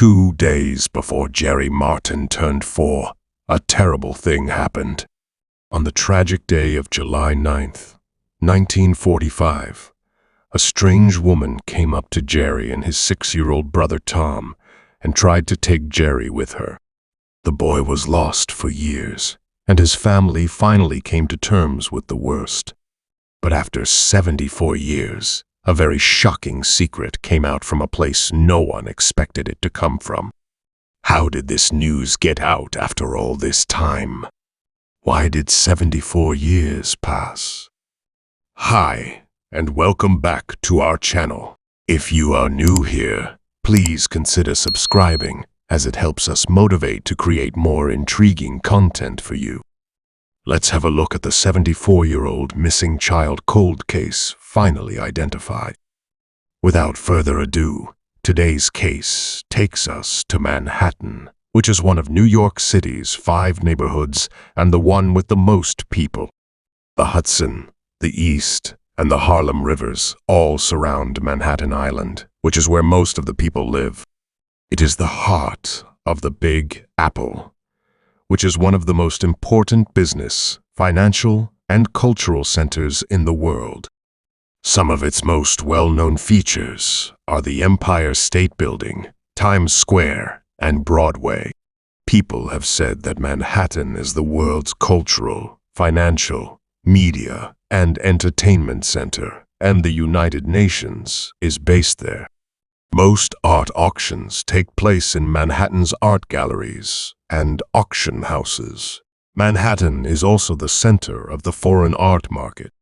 2 days before Jerry Martin turned 4, a terrible thing happened. On the tragic day of July 9th, 1945, a strange woman came up to Jerry and his 6-year-old brother Tom and tried to take Jerry with her. The boy was lost for years, and his family finally came to terms with the worst. But after 74 years, a very shocking secret came out from a place no one expected it to come from. How did this news get out after all this time? Why did 74 years pass? Hi, and welcome back to our channel. If you are new here, please consider subscribing, as it helps us motivate to create more intriguing content for you. Let's have a look at the 74-year-old missing child cold case finally identified. Without further ado, today's case takes us to Manhattan, which is one of New York City's 5 neighborhoods and the one with the most people. The Hudson, the East, and the Harlem rivers all surround Manhattan Island, which is where most of the people live. It is the heart of the Big Apple, which is one of the most important business, financial, and cultural centers in the world. Some of its most well-known features are the Empire State Building, Times Square, and Broadway. People have said that Manhattan is the world's cultural, financial, media, and entertainment center, and the United Nations is based there. Most art auctions take place in Manhattan's art galleries and auction houses. Manhattan is also the center of the foreign art market.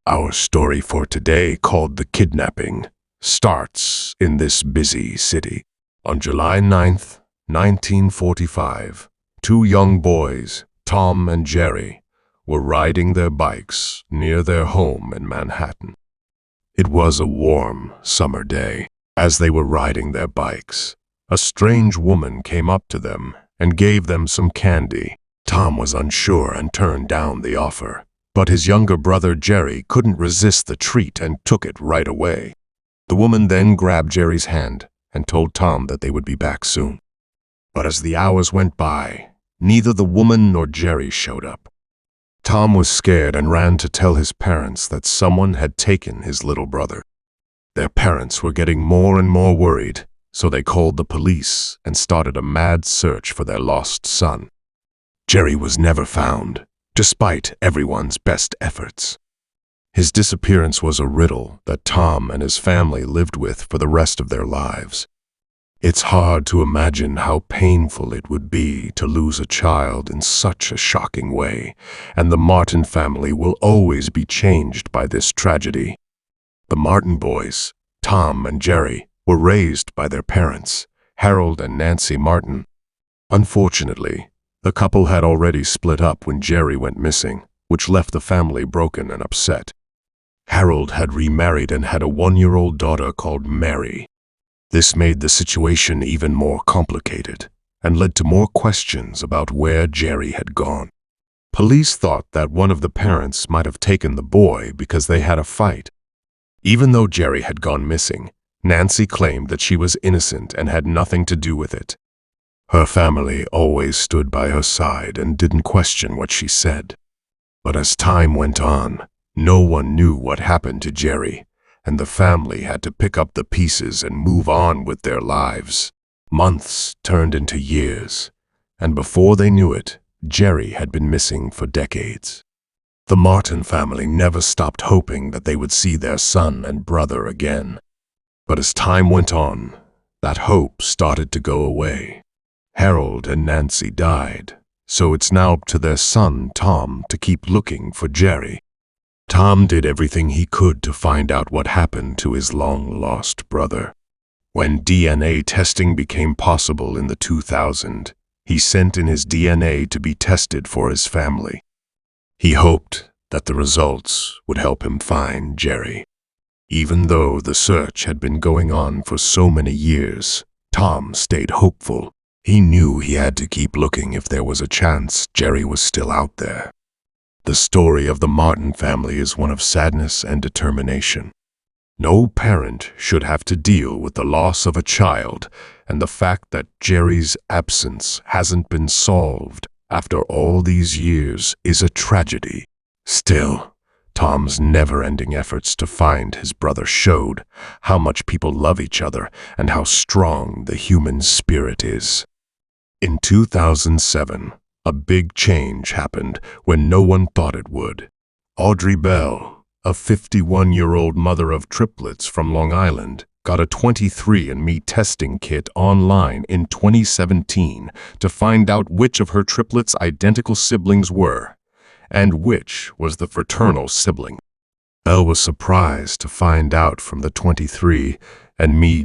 Our story for today, called The Kidnapping, starts in this busy city. On July 9th, 1945, 2 young boys, Tom and Jerry, were riding their bikes near their home in Manhattan. It was a warm summer day. As they were riding their bikes, a strange woman came up to them and gave them some candy. Tom was unsure and turned down the offer, but his younger brother Jerry couldn't resist the treat and took it right away. The woman then grabbed Jerry's hand and told Tom that they would be back soon. But as the hours went by, neither the woman nor Jerry showed up. Tom was scared and ran to tell his parents that someone had taken his little brother. Their parents were getting more and more worried, so they called the police and started a mad search for their lost son. Jerry was never found, despite everyone's best efforts. His disappearance was a riddle that Tom and his family lived with for the rest of their lives. It's hard to imagine how painful it would be to lose a child in such a shocking way, and the Martin family will always be changed by this tragedy. The Martin boys, Tom and Jerry, were raised by their parents, Harold and Nancy Martin. Unfortunately, the couple had already split up when Jerry went missing, which left the family broken and upset. Harold had remarried and had a 1-year-old daughter called Mary. This made the situation even more complicated and led to more questions about where Jerry had gone. Police thought that one of the parents might have taken the boy because they had a fight. Even though Jerry had gone missing, Nancy claimed that she was innocent and had nothing to do with it. Her family always stood by her side and didn't question what she said. But as time went on, no one knew what happened to Jerry, and the family had to pick up the pieces and move on with their lives. Months turned into years, and before they knew it, Jerry had been missing for decades. The Martin family never stopped hoping that they would see their son and brother again. But as time went on, that hope started to go away. Harold and Nancy died, so it's now up to their son, Tom, to keep looking for Jerry. Tom did everything he could to find out what happened to his long-lost brother. When DNA testing became possible in the 2000s, he sent in his DNA to be tested for his family. He hoped that the results would help him find Jerry. Even though the search had been going on for so many years, Tom stayed hopeful. He knew he had to keep looking if there was a chance Jerry was still out there. The story of the Martin family is one of sadness and determination. No parent should have to deal with the loss of a child, and the fact that Jerry's absence hasn't been solved after all these years is a tragedy. Still, Tom's never-ending efforts to find his brother showed how much people love each other and how strong the human spirit is. In 2007, a big change happened when no one thought it would. Audrey Bell, a 51-year-old mother of triplets from Long Island, got a 23andMe testing kit online in 2017 to find out which of her triplets' identical siblings were, and which was the fraternal sibling. Belle was surprised to find out from the 23andMe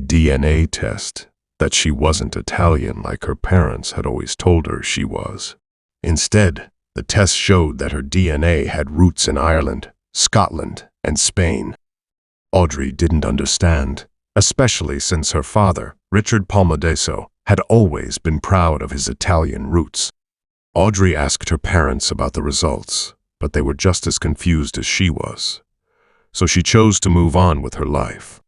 DNA test that she wasn't Italian like her parents had always told her she was. Instead, the test showed that her DNA had roots in Ireland, Scotland, and Spain. Audrey didn't understand, especially since her father, Richard Palmadeso, had always been proud of his Italian roots. Audrey asked her parents about the results, but they were just as confused as she was. So she chose to move on with her life.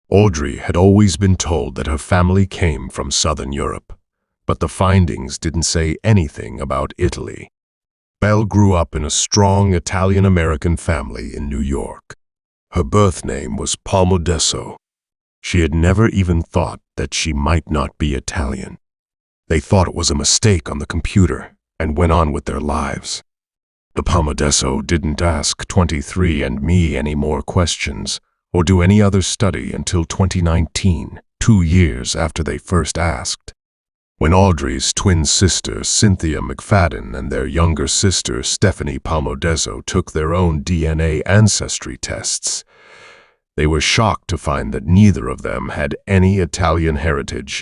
Audrey had always been told that her family came from Southern Europe, but the findings didn't say anything about Italy. Belle grew up in a strong Italian-American family in New York. Her birth name was Palmadeso. She had never even thought that she might not be Italian. They thought it was a mistake on the computer and went on with their lives. The Palmadeso didn't ask 23andMe any more questions or do any other study until 2019, 2 years after they first asked. When Audrey's twin sister Cynthia McFadden and their younger sister Stephanie Palmadeso took their own DNA ancestry tests, they were shocked to find that neither of them had any Italian heritage.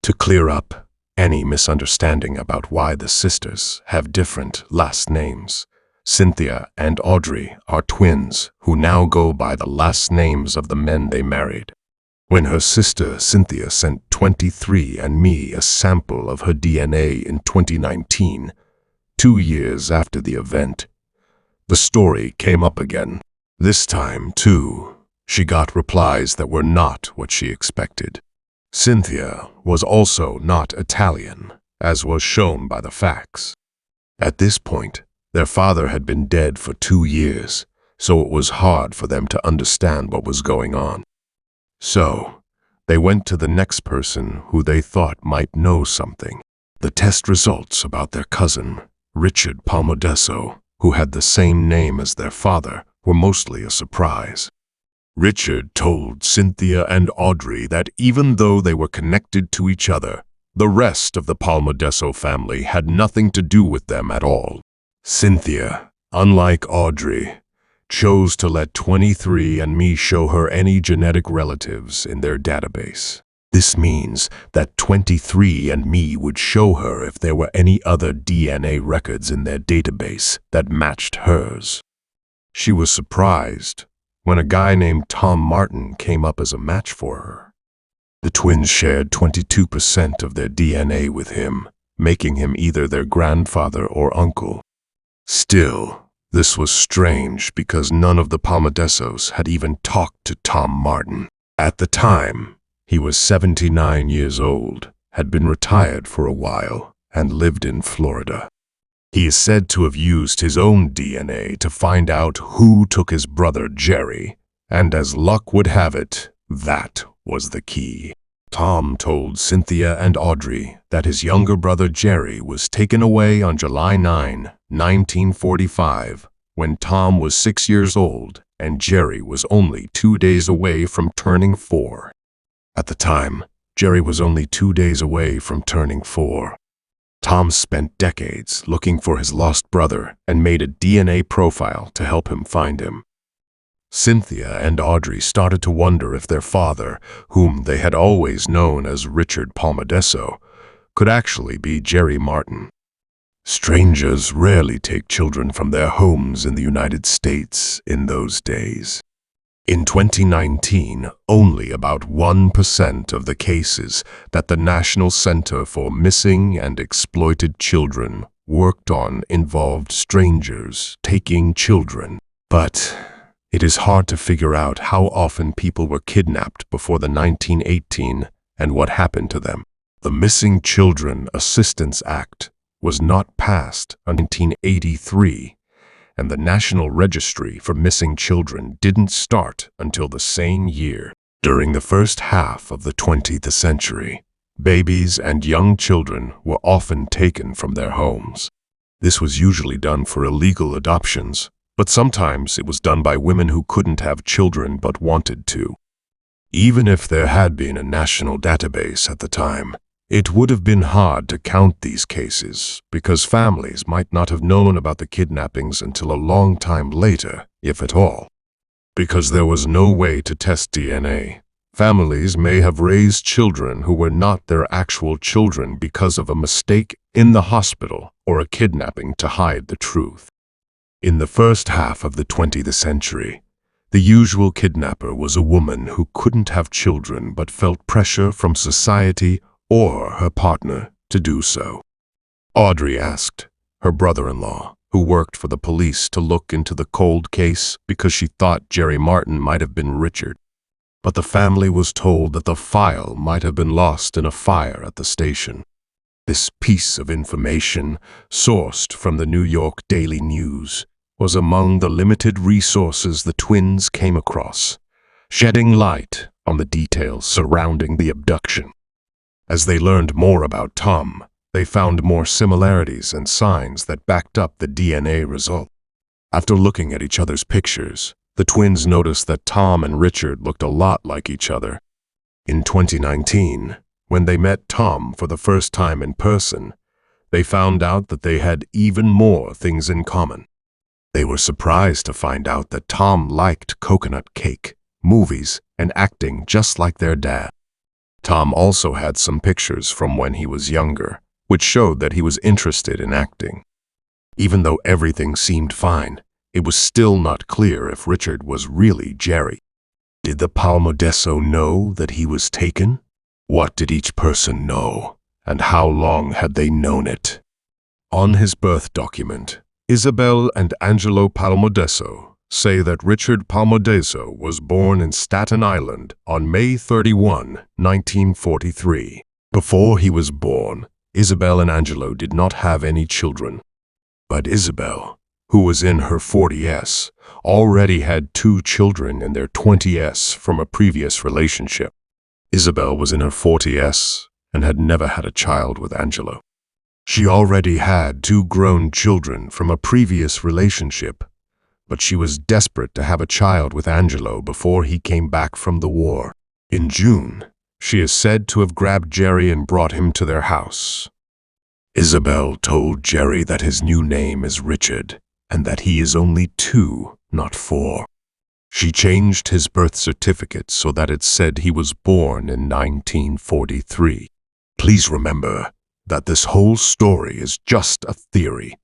To clear up any misunderstanding about why the sisters have different last names, Cynthia and Audrey are twins who now go by the last names of the men they married. When her sister Cynthia sent 23andMe a sample of her DNA in 2019, 2 years after the event, the story came up again. This time, too, she got replies that were not what she expected. Cynthia was also not Italian, as was shown by the facts. At this point, their father had been dead for 2 years, so it was hard for them to understand what was going on. So, they went to the next person who they thought might know something. The test results about their cousin, Richard Palmadeso, who had the same name as their father, were mostly a surprise. Richard told Cynthia and Audrey that even though they were connected to each other, the rest of the Palmadeso family had nothing to do with them at all. Cynthia, unlike Audrey, chose to let 23andMe show her any genetic relatives in their database. This means that 23andMe would show her if there were any other DNA records in their database that matched hers. She was surprised when a guy named Tom Martin came up as a match for her. The twins shared 22% of their DNA with him, making him either their grandfather or uncle. Still, this was strange because none of the Palmadesos had even talked to Tom Martin. At the time, he was 79 years old, had been retired for a while, and lived in Florida. He is said to have used his own DNA to find out who took his brother Jerry, and as luck would have it, that was the key. Tom told Cynthia and Audrey that his younger brother Jerry was taken away on July 9, 1945, when Tom was 6 years old and Jerry was only 2 days away from turning 4. At the time, Jerry was only 2 days away from turning 4. Tom spent decades looking for his lost brother and made a DNA profile to help him find him. Cynthia and Audrey started to wonder if their father, whom they had always known as Richard Palmadeso, could actually be Jerry Martin. Strangers rarely take children from their homes in the United States in those days. In 2019, only about 1% of the cases that the National Center for Missing and Exploited Children worked on involved strangers taking children. But it is hard to figure out how often people were kidnapped before the 1918 and what happened to them. The Missing Children Assistance Act was not passed until 1983, and the National Registry for Missing Children didn't start until the same year. During the first half of the 20th century, babies and young children were often taken from their homes. This was usually done for illegal adoptions, but sometimes it was done by women who couldn't have children but wanted to. Even if there had been a national database at the time, it would have been hard to count these cases because families might not have known about the kidnappings until a long time later, if at all. Because there was no way to test DNA, families may have raised children who were not their actual children because of a mistake in the hospital or a kidnapping to hide the truth. In the first half of the 20th century, the usual kidnapper was a woman who couldn't have children but felt pressure from society or her partner to do so. Audrey asked her brother-in-law, who worked for the police, to look into the cold case because she thought Jerry Martin might have been Richard. But the family was told that the file might have been lost in a fire at the station. This piece of information, sourced from the New York Daily News, was among the limited resources the twins came across, shedding light on the details surrounding the abduction. As they learned more about Tom, they found more similarities and signs that backed up the DNA result. After looking at each other's pictures, the twins noticed that Tom and Richard looked a lot like each other. In 2019, when they met Tom for the first time in person, they found out that they had even more things in common. They were surprised to find out that Tom liked coconut cake, movies, and acting just like their dad. Tom also had some pictures from when he was younger, which showed that he was interested in acting. Even though everything seemed fine, it was still not clear if Richard was really Jerry. Did the Palmadeso know that he was taken? What did each person know, and how long had they known it? On his birth document, Isabel and Angelo Palmadeso say that Richard Palmadeso was born in Staten Island on May 31, 1943. Before he was born, Isabel and Angelo did not have any children. But Isabel, who was in her 40s, already had 2 children in their 20s from a previous relationship. Isabel was in her 40s and had never had a child with Angelo. She already had 2 grown children from a previous relationship, but she was desperate to have a child with Angelo before he came back from the war. In June, she is said to have grabbed Jerry and brought him to their house. Isabel told Jerry that his new name is Richard and that he is only 2, not 4. She changed his birth certificate so that it said he was born in 1943. Please remember that this whole story is just a theory,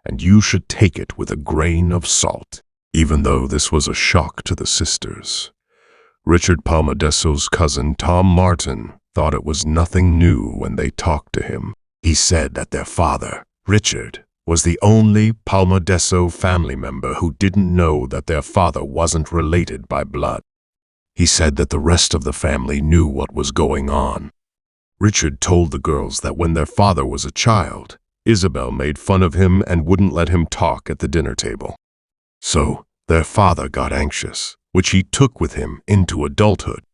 and you should take it with a grain of salt. Even though this was a shock to the sisters, Richard Palmadeso's cousin Tom Martin thought it was nothing new when they talked to him. He said that their father, Richard, was the only Palmadeso family member who didn't know that their father wasn't related by blood. He said that the rest of the family knew what was going on. Richard told the girls that when their father was a child, Isabel made fun of him and wouldn't let him talk at the dinner table. So, their father got anxious, which he took with him into adulthood.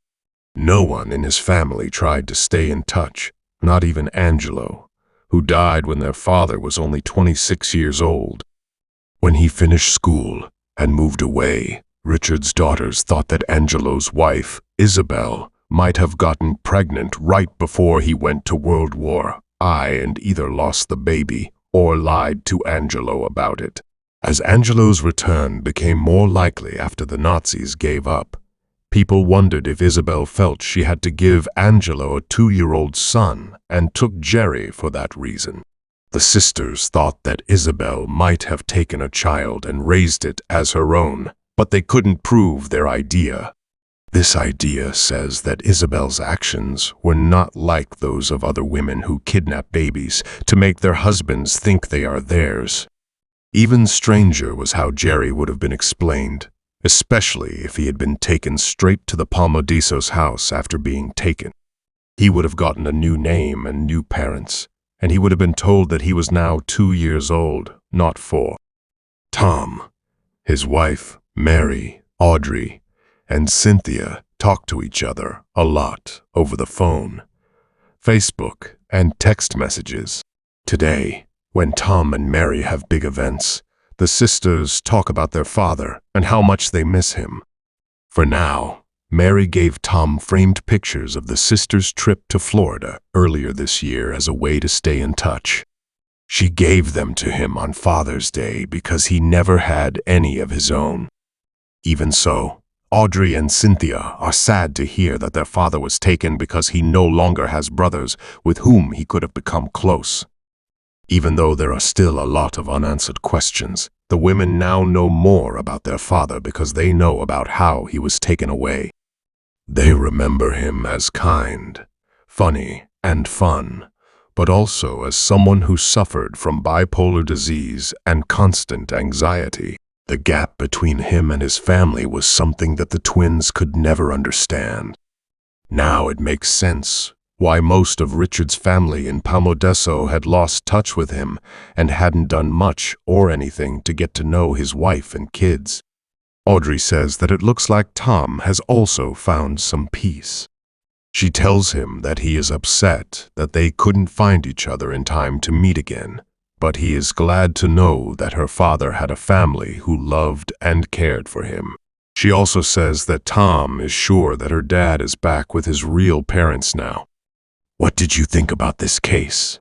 No one in his family tried to stay in touch, not even Angelo, who died when their father was only 26 years old. When he finished school and moved away, Richard's daughters thought that Angelo's wife, Isabel, might have gotten pregnant right before he went to World War I and either lost the baby or lied to Angelo about it. As Angelo's return became more likely after the Nazis gave up, people wondered if Isabel felt she had to give Angelo a 2-year-old son and took Jerry for that reason. The sisters thought that Isabel might have taken a child and raised it as her own, but they couldn't prove their idea. This idea says that Isabel's actions were not like those of other women who kidnap babies to make their husbands think they are theirs. Even stranger was how Jerry would have been explained, especially if he had been taken straight to the Palmadeso's house after being taken. He would have gotten a new name and new parents, and he would have been told that he was now 2 years old, not 4. Tom, his wife, Mary, Audrey, and Cynthia talk to each other a lot over the phone, Facebook, and text messages. Today, when Tom and Mary have big events, the sisters talk about their father and how much they miss him. For now, Mary gave Tom framed pictures of the sisters' trip to Florida earlier this year as a way to stay in touch. She gave them to him on Father's Day because he never had any of his own. Even so, Audrey and Cynthia are sad to hear that their father was taken because he no longer has brothers with whom he could have become close. Even though there are still a lot of unanswered questions, the women now know more about their father because they know about how he was taken away. They remember him as kind, funny, and fun, but also as someone who suffered from bipolar disease and constant anxiety. The gap between him and his family was something that the twins could never understand. Now it makes sense why most of Richard's family in Palmodeso had lost touch with him and hadn't done much or anything to get to know his wife and kids. Audrey says that it looks like Tom has also found some peace. She tells him that he is upset that they couldn't find each other in time to meet again, but he is glad to know that her father had a family who loved and cared for him. She also says that Tom is sure that her dad is back with his real parents now. What did you think about this case?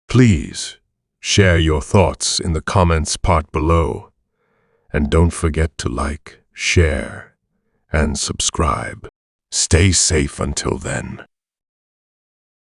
Please share your thoughts in the comments part below. And don't forget to like, share, and subscribe. Stay safe until then.